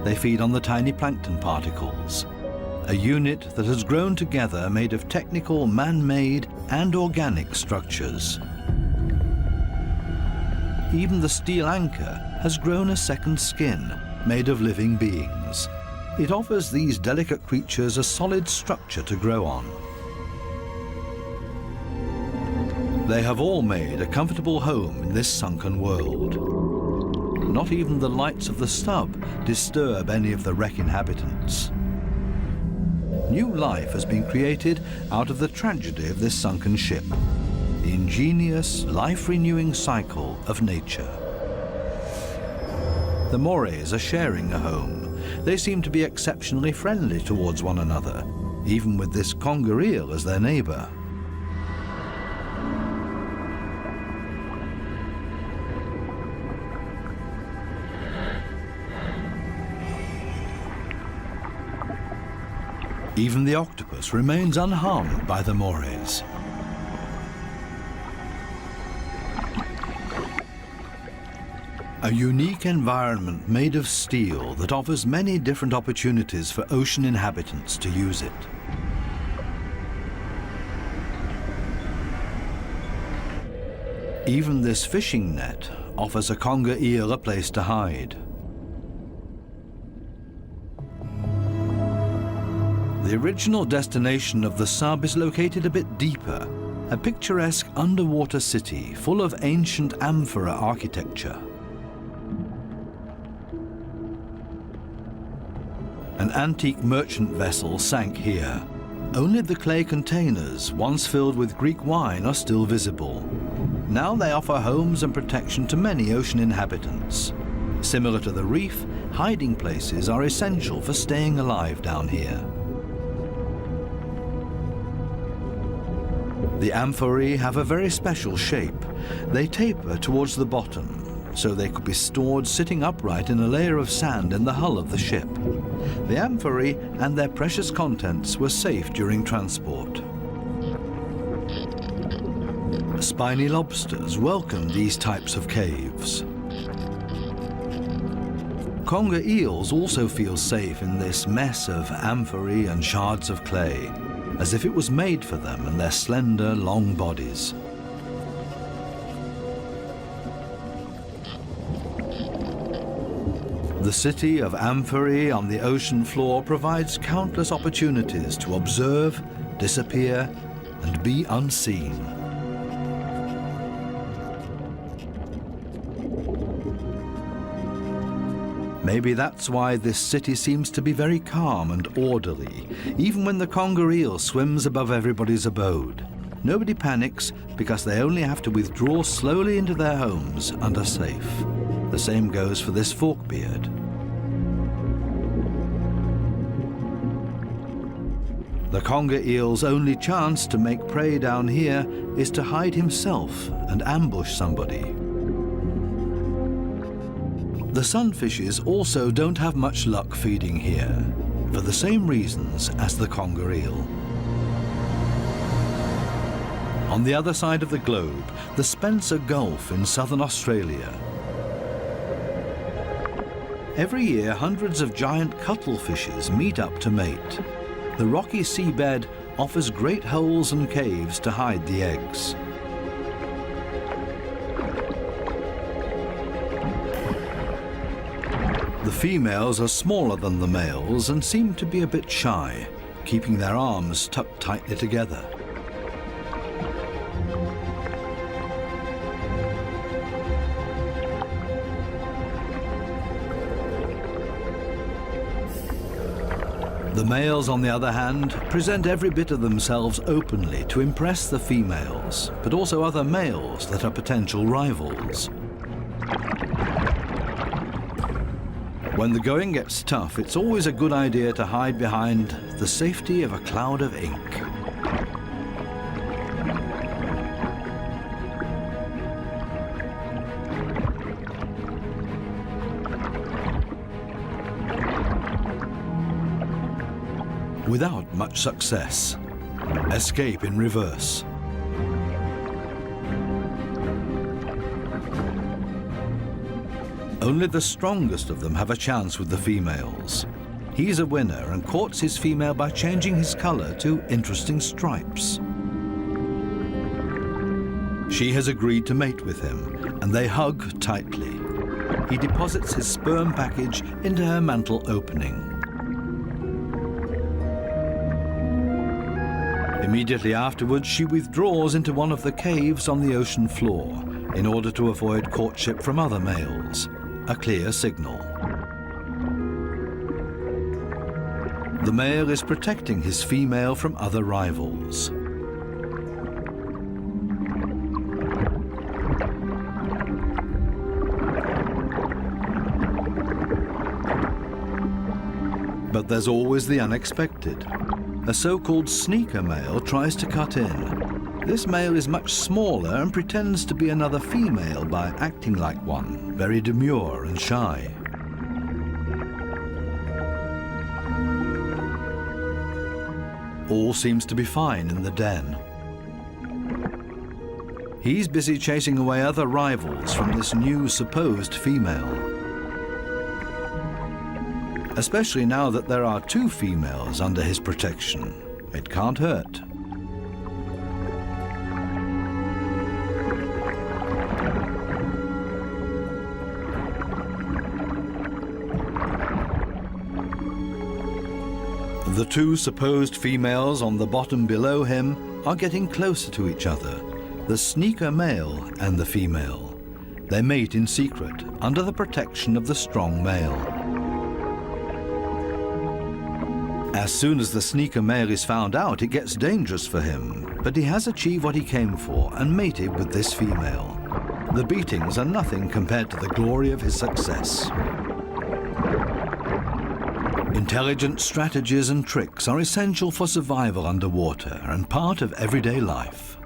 They feed on the tiny plankton particles, a unit that has grown together made of technical, man-made and organic structures. Even the steel anchor has grown a second skin made of living beings. It offers these delicate creatures a solid structure to grow on. They have all made a comfortable home in this sunken world. Not even the lights of the stub disturb any of the wreck inhabitants. New life has been created out of the tragedy of this sunken ship, the ingenious, life-renewing cycle of nature. The Morays are sharing a home. They seem to be exceptionally friendly towards one another, even with this conger eel as their neighbor. Even the octopus remains unharmed by the Morays. A unique environment made of steel that offers many different opportunities for ocean inhabitants to use it. Even this fishing net offers a conger eel a place to hide. The original destination of the sub is located a bit deeper, a picturesque underwater city full of ancient amphora architecture. An antique merchant vessel sank here. Only the clay containers, once filled with Greek wine, are still visible. Now they offer homes and protection to many ocean inhabitants. Similar to the reef, hiding places are essential for staying alive down here. The amphorae have a very special shape. They taper towards the bottom, so they could be stored sitting upright in a layer of sand in the hull of the ship. The amphorae and their precious contents were safe during transport. Spiny lobsters welcome these types of caves. Conger eels also feel safe in this mess of amphorae and shards of clay, as if it was made for them and their slender, long bodies. The city of amphorae on the ocean floor provides countless opportunities to observe, disappear, and be unseen. Maybe that's why this city seems to be very calm and orderly, even when the conger eel swims above everybody's abode. Nobody panics because they only have to withdraw slowly into their homes and are safe. The same goes for this forkbeard. The conger eel's only chance to make prey down here is to hide himself and ambush somebody. The sunfishes also don't have much luck feeding here, for the same reasons as the conger eel. On the other side of the globe, the Spencer Gulf in southern Australia. Every year, hundreds of giant cuttlefishes meet up to mate. The rocky seabed offers great holes and caves to hide the eggs. The females are smaller than the males and seem to be a bit shy, keeping their arms tucked tightly together. The males, on the other hand, present every bit of themselves openly to impress the females, but also other males that are potential rivals. When the going gets tough, it's always a good idea to hide behind the safety of a cloud of ink. Without much success. Escape in reverse. Only the strongest of them have a chance with the females. He's a winner and courts his female by changing his color to interesting stripes. She has agreed to mate with him, and they hug tightly. He deposits his sperm package into her mantle opening. Immediately afterwards, she withdraws into one of the caves on the ocean floor in order to avoid courtship from other males, a clear signal. The male is protecting his female from other rivals. But there's always the unexpected. A so-called sneaker male tries to cut in. This male is much smaller and pretends to be another female by acting like one, very demure and shy. All seems to be fine in the den. He's busy chasing away other rivals from this new supposed female. Especially now that there are two females under his protection. It can't hurt. The two supposed females on the bottom below him are getting closer to each other, the sneaker male and the female. They mate in secret, under the protection of the strong male. As soon as the sneaker male is found out, it gets dangerous for him, but he has achieved what he came for and mated with this female. The beatings are nothing compared to the glory of his success. Intelligent strategies and tricks are essential for survival underwater and part of everyday life.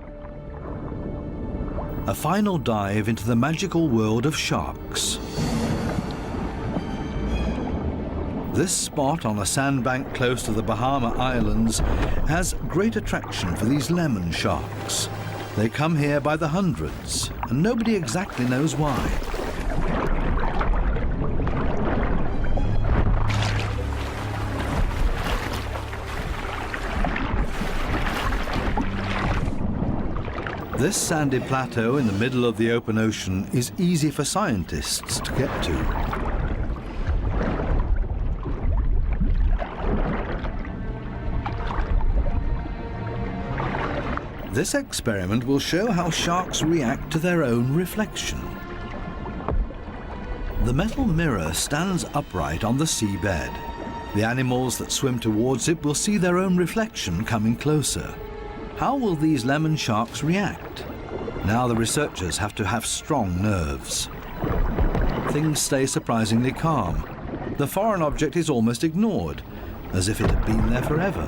A final dive into the magical world of sharks. This spot on a sandbank close to the Bahama Islands has great attraction for these lemon sharks. They come here by the hundreds, and nobody exactly knows why. This sandy plateau in the middle of the open ocean is easy for scientists to get to. This experiment will show how sharks react to their own reflection. The metal mirror stands upright on the seabed. The animals that swim towards it will see their own reflection coming closer. How will these lemon sharks react? Now the researchers have to have strong nerves. Things stay surprisingly calm. The foreign object is almost ignored, as if it had been there forever.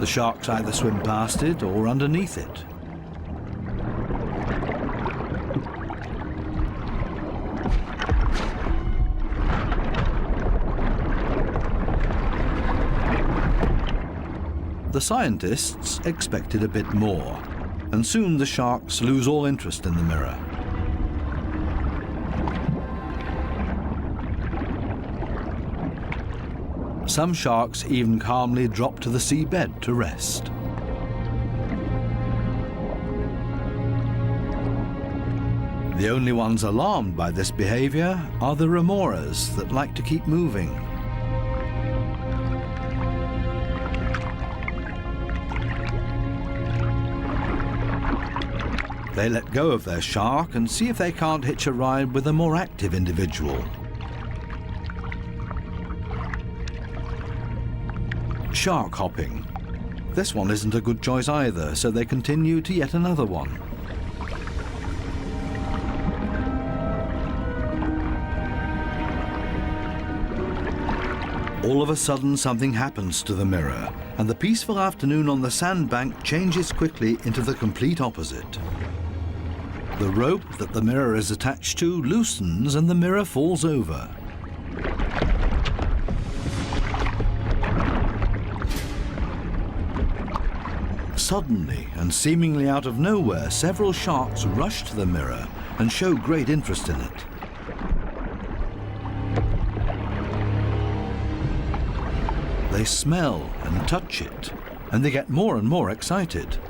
The sharks either swim past it or underneath it. The scientists expected a bit more, and soon the sharks lose all interest in the mirror. Some sharks even calmly drop to the seabed to rest. The only ones alarmed by this behavior are the remoras that like to keep moving. They let go of their shark and see if they can't hitch a ride with a more active individual. Shark hopping. This one isn't a good choice either, so they continue to yet another one. All of a sudden, something happens to the mirror, and the peaceful afternoon on the sandbank changes quickly into the complete opposite. The rope that the mirror is attached to loosens and the mirror falls over. Suddenly, and seemingly out of nowhere, several sharks rush to the mirror and show great interest in it. They smell and touch it, and they get more and more excited.